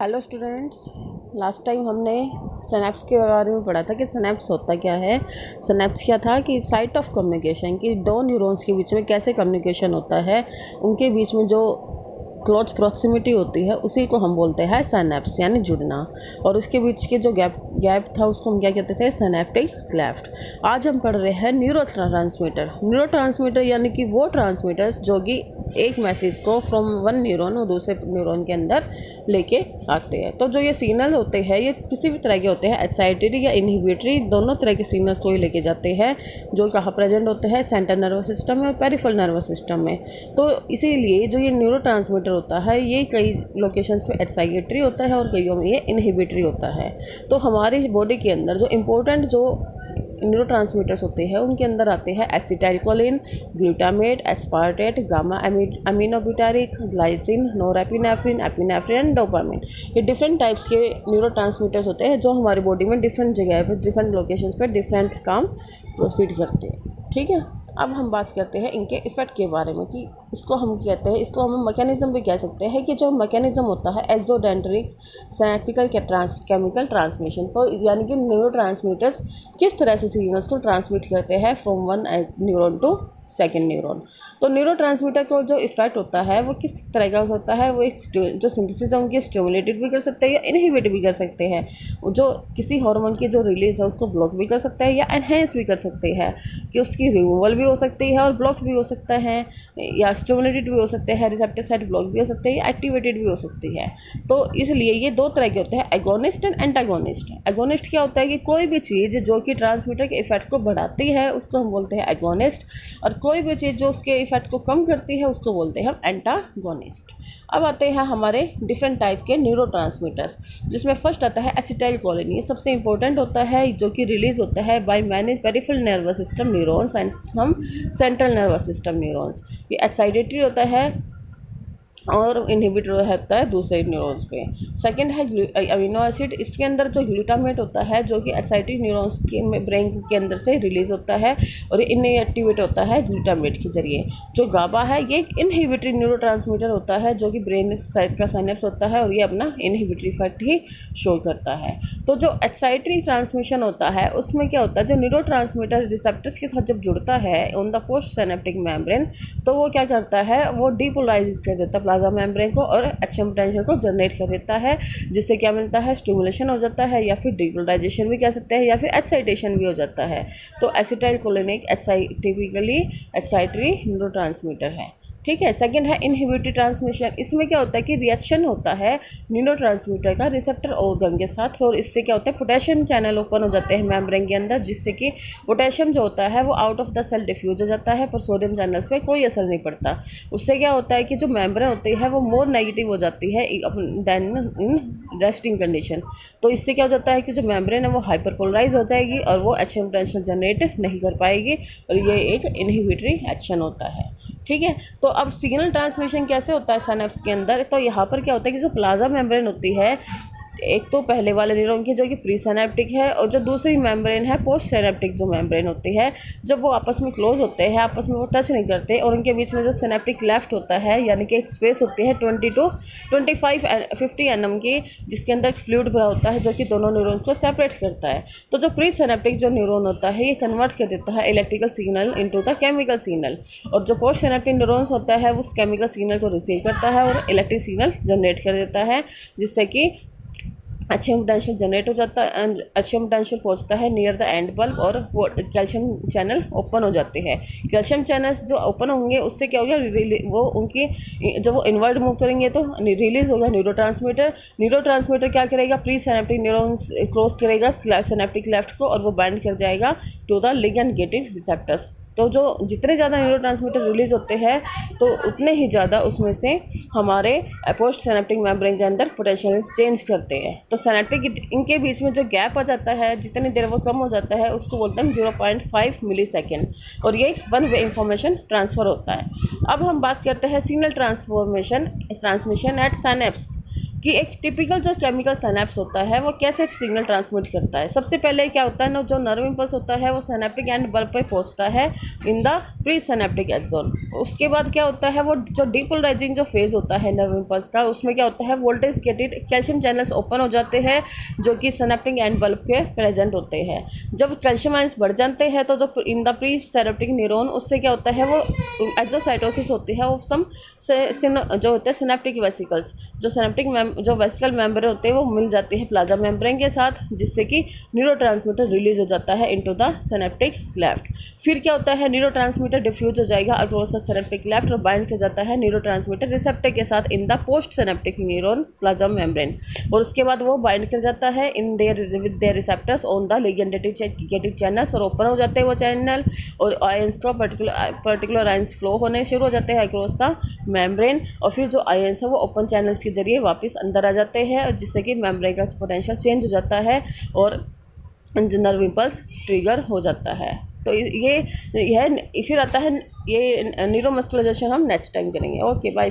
Hello students, last time हमने synapse के बारे में पढ़ा था कि सिनेप्स होता क्या है। सिनेप्स क्या था कि साइट ऑफ कम्युनिकेशन, कि दो न्यूरॉन्स के बीच में कैसे कम्युनिकेशन होता है, उनके बीच में जो क्लोज प्रॉक्सिमिटी होती है उसी को हम बोलते हैं सिनेप्स, यानी जुड़ना। और उसके बीच के जो गैप था उसको हम क्या कहते थे, सिनेप्टिक क्लेफ्ट। आज हम पढ़ रहे हैं न्यूरो ट्रांसमीटर यानी कि वो ट्रांसमीटर्स जो कि एक मैसेज को फ्रॉम वन न्यूरॉन और दूसरे न्यूरॉन के अंदर लेके आते हैं। तो जो ये सिग्नल होते हैं ये किसी भी तरह के होते हैं, एक्साइटरी या इनहिबिटरी, दोनों तरह के सिग्नल्स को ही लेके जाते हैं, जो कहाँ प्रेजेंट होते हैं, सेंट्रल नर्वस सिस्टम में और पेरिफेरल नर्वस सिस्टम में। तो इसीलिए जो ये न्यूरो होता है ये कई लोकेशंस पे एक्साइटरी होता है और कईयों में ये इनहिबिटरी होता है। तो हमारी बॉडी के अंदर जो इम्पोर्टेंट जो न्यूरोट्रांसमीटर्स होते हैं उनके अंदर आते हैं acetylcholine, glutamate, aspartate, gamma aminobutyric, glycine, norepinephrine, epinephrine, dopamine. ये डिफरेंट टाइप्स के न्यूरोट्रांसमीटर्स होते हैं जो हमारी बॉडी में डिफरेंट जगह पर, डिफरेंट लोकेशंस पर डिफरेंट काम प्रोसीड करते हैं। ठीक है, अब हम बात करते हैं इनके इफ़ेक्ट के बारे में कि इसको हम कहते हैं, इसको हम मैकेनिज़्म भी कह सकते हैं कि जो मैकेनिज़्म होता है एग्जोडेंड्रिक सिनेप्टिकल केमिकल ट्रांसमिशन। तो यानी कि न्यूरोट्रांसमीटर्स किस तरह से सिग्नल्स को ट्रांसमिट करते हैं from one neuron to second neuron. तो न्यूरोट्रांसमीटर को जो इफेक्ट होता है वो किस तरह का हो सकता है, वो एक जो सिंथेसिस है उनकी स्टिमुलेटेड भी कर सकते हैं या इनहिबिट भी कर सकते हैं। जो किसी हार्मोन की जो रिलीज है उसको ब्लॉक भी कर सकता है या एनहेंस भी कर सकते हैं, कि उसकी रिमूवल भी हो सकती है और ब्लॉक भी हो सकता है, या स्टिमुलेटेड भी हो सकते हैं, रिसेप्टर साइड ब्लॉक भी हो सकते हैं या एक्टिवेटेड भी हो सकती है। तो इसलिए ये दो तरह के होते हैं, एगोनिस्ट एंड एंटागोनिस्ट। एगोनिस्ट क्या होता है कि कोई भी चीज़ जो कि ट्रांसमीटर के इफेक्ट को बढ़ाती है उसको हम बोलते हैं एगोनिस्ट, और कोई भी चीज़ जो उसके इफेक्ट को कम करती है उसको बोलते हैं हम एंटागोनिस्ट। अब आते हैं हमारे डिफरेंट टाइप के न्यूरोट्रांसमीटर्स, जिसमें फर्स्ट आता है एसिटाइलकोलिन। ये सबसे इंपॉर्टेंट होता है, जो कि रिलीज होता है by many peripheral nervous system neurons and some central nervous system neurons. ये एक्साइटेटरी होता है और इनहिबिटर होता है दूसरे न्यूरॉन्स पे। सेकंड है अमीनो एसिड। इसके अंदर जो ग्लूटामेट होता है जो कि एक्साइटिक न्यूरॉन्स के ब्रेन के अंदर से रिलीज होता है और ये इनएक्टिवेट होता है ग्लूटामेट के जरिए। जो गाबा है ये एक इनहिबिटरी न्यूरोट्रांसमीटर होता है जो कि ब्रेन साइड का साइनेप्स होता है और ये अपना इनहिबिटरी इफेक्ट ही शो करता है। तो जो एक्साइटरी ट्रांसमिशन होता है उसमें क्या होता है, जो न्यूरोट्रांसमीटर रिसेप्टर्स के साथ जब जुड़ता है on the post synaptic membrane, तो वो क्या करता है, वो डीपोलराइज कर देता है प्लाज्मा मेम्ब्रेन को और एक्शन पोटेंशियल को जनरेट कर देता है, जिससे क्या मिलता है, स्टिमुलेशन हो जाता है या फिर डीपोलराइजेशन भी कह सकते हैं या फिर एक्साइटेशन भी हो जाता है। तो एसिटाइलकोलिन एक टिपिकली एक्साइटरी न्यूरोट्रांसमीटर है। ठीक है। सेकंड है इनहिबिटरी ट्रांसमिशन। इसमें क्या होता है कि रिएक्शन होता है न्यूरोट्रांसमीटर का रिसेप्टर ऑर्गन के साथ, और इससे क्या होता है, पोटेशियम चैनल ओपन हो जाते हैं मेम्ब्रेन के अंदर, जिससे कि पोटेशियम जो होता है वो out of the cell diffuse हो जाता है, पर सोडियम चैनल्स पे कोई असर नहीं पड़ता। उससे क्या होता है कि जो मेम्ब्रेन होती है वो मोर नेगेटिव हो जाती है देन इन रेस्टिंग कंडीशन। तो इससे क्या हो जाता है कि जो मेम्ब्रेन है वो हाइपरपोलराइज हो जाएगी और वो एक्शन पोटेंशियल जनरेट नहीं कर पाएगी, और ये एक इनहिबिटरी एक्शन होता है। ठीक है। तो अब सिग्नल ट्रांसमिशन कैसे होता है सिनेप्स के अंदर, तो यहाँ पर क्या होता है कि जो प्लाज्मा मेम्ब्रेन होती है, एक तो पहले वाले न्यूरॉन की जो कि प्री सिनेप्टिक है, और जो दूसरी मेम्ब्रेन है पोस्ट सिनेप्टिक जो मेम्ब्रेन होती है, जब वो आपस में क्लोज होते हैं, आपस में वो टच नहीं करते, और उनके बीच में जो सिनेप्टिक क्लेफ्ट होता है यानी कि एक स्पेस होती है 20 to 50 nm की, जिसके अंदर फ्लूइड भरा होता है जो कि दोनों न्यूरॉन्स को सेपरेट करता है। तो जो प्री सिनेप्टिक जो न्यूरॉन होता है ये कन्वर्ट कर देता है electrical signal into the chemical signal, और जो पोस्ट सिनेप्टिक न्यूरॉन्स होता है उस केमिकल सिग्नल को रिसीव करता है और इलेक्ट्रिक सिग्नल जनरेट कर देता है, जिससे कि अच्छा पोटेंशियल जनरेट हो जाता है एंड अच्छा पोटेंशियल पहुंचता है नियर द एंड बल्ब, और वो कैल्शियम चैनल ओपन हो जाते हैं। कैल्शियम चैनल्स जो ओपन होंगे उससे क्या होगा, वो उनकी जब वो इनवर्ड मूव करेंगे तो रिलीज होगा न्यूरोट्रांसमीटर क्या करेगा, प्री सिनेप्टिक न्यूरॉन्स क्लोज करेगा सिनेप्टिक लेफ्ट को, और वो बाइंड कर जाएगा to the ligand gated receptors. तो जो जितने ज़्यादा न्यूरोट्रांसमीटर रिलीज होते हैं तो उतने ही ज़्यादा उसमें से हमारे पोस्ट सिनेप्टिक मेम्ब्रेन के अंदर पोटेंशियल चेंज करते हैं। तो सिनेप्टिक इनके बीच में जो गैप आ जाता है, जितनी देर वो कम हो जाता है, उसको बोलते हैं 0.5 मिलीसेकेंड, और ये वन वे इंफॉर्मेशन ट्रांसफ़र होता है। अब हम बात करते हैं सिग्नल ट्रांसमिशन एट सिनेप्स, कि एक टिपिकल जो केमिकल सिनेप्स होता है वो कैसे सिग्नल ट्रांसमिट करता है। सबसे पहले क्या होता है ना, जो नर्व इम्पल्स होता है वो सिनेप्टिक एंड बल्ब पे पहुंचता है in the presynaptic axon. उसके बाद क्या होता है, वो जो डीपोलराइजिंग जो फेज होता है नर्व इम्पल्स का, उसमें क्या होता है, voltage gated calcium channels open हो जाते हैं जो कि सिनेप्टिक एंड बल्ब पे प्रेजेंट होते हैं। जब कैल्शियम आयंस बढ़ जाते हैं तो जो इन द प्री सिनेप्टिक न्यूरॉन, उससे क्या होता है, वो एक्सोसाइटोसिस होती है, वो सम जो होते हैं सिनेप्टिक वेसिकल्स, जो सिनेप्टिक जो वेसिकल मेम्ब्रेन होते हैं वो मिल जाते हैं प्लाज्मा मेम्ब्रेन के साथ, जिससे कि न्यूरोट्रांसमीटर रिलीज हो जाता है इनटू द सिनेप्टिक क्लेफ्ट। फिर क्या होता है, न्यूरोट्रांसमीटर डिफ्यूज हो जाएगा अक्रॉस द सिनेप्टिक क्लेफ्ट और बाइंड कर जाता है न्यूरोट्रांसमीटर रिसेप्टर के साथ in the post synaptic neuron plasma membrane, और उसके बाद वो बाइंड कर जाता है in there with their receptors on the ligand gated channels, और ओपन हो जाते हैं वो चैनल, और आयंस का पर्टिकुलर आयंस फ्लो होने शुरू हो जाते हैं अक्रॉस द मेम्ब्रेन, और फिर जो आयंस है वो ओपन चैनल्स के जरिए वापस अंदर आ जाते हैं, जिससे कि मेम्ब्रेन का पोटेंशियल चेंज हो जाता है और नर्व इम्पल्स ट्रिगर हो जाता है। तो ये फिर आता है, ये न्यूरोमस्कुलाइजेशन हम नेक्स्ट टाइम करेंगे। Okay bye.